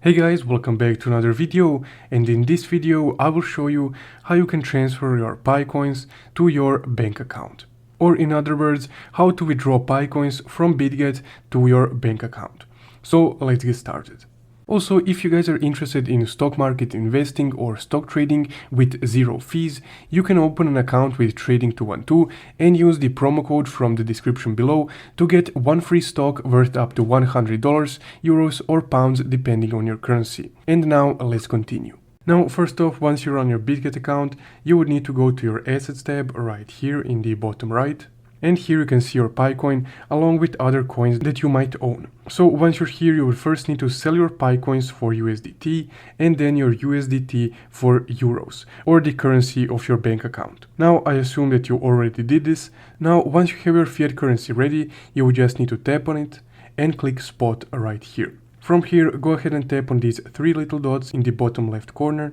Hey guys, welcome back to another video, and in this video I will show you how you can transfer your Pi coins to your bank account. Or in other words, how to withdraw Pi coins from Bitget to your bank account. So let's get started. Also, if you guys are interested in stock market investing or stock trading with zero fees, you can open an account with Trading212 and use the promo code from the description below to get one free stock worth up to $100, euros or pounds depending on your currency. And now let's continue. Now, first off, once you're on your Bitget account, you would need to go to your Assets tab right here in the bottom right. And here you can see your Pi coin along with other coins that you might own. So once you're here, you will first need to sell your Pi coins for USDT and then your USDT for euros, or the currency of your bank account. Now I assume that you already did this. Now once you have your fiat currency ready, you will just need to tap on it and click spot right here. From here, go ahead and tap on these three little dots in the bottom left corner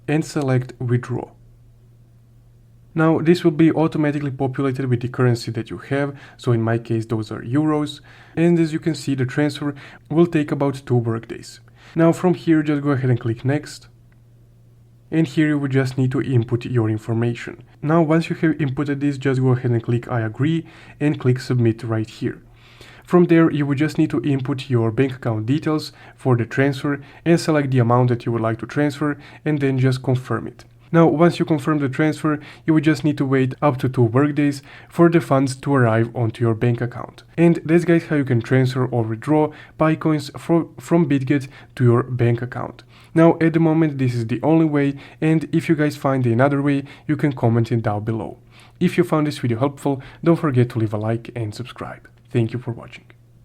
and select withdraw. Now this will be automatically populated with the currency that you have, so in my case those are euros, and as you can see the transfer will take about 2 workdays. Now from here just go ahead and click next, and here you will just need to input your information. Now once you have inputted this, just go ahead and click I agree and click submit right here. From there you will just need to input your bank account details for the transfer and select the amount that you would like to transfer and then just confirm it. Now, once you confirm the transfer, you will just need to wait up to 2 workdays for the funds to arrive onto your bank account. And that's guys how you can transfer or withdraw Pi coins from Bitget to your bank account. Now, at the moment, this is the only way, and if you guys find another way, you can comment it down below. If you found this video helpful, don't forget to leave a like and subscribe. Thank you for watching.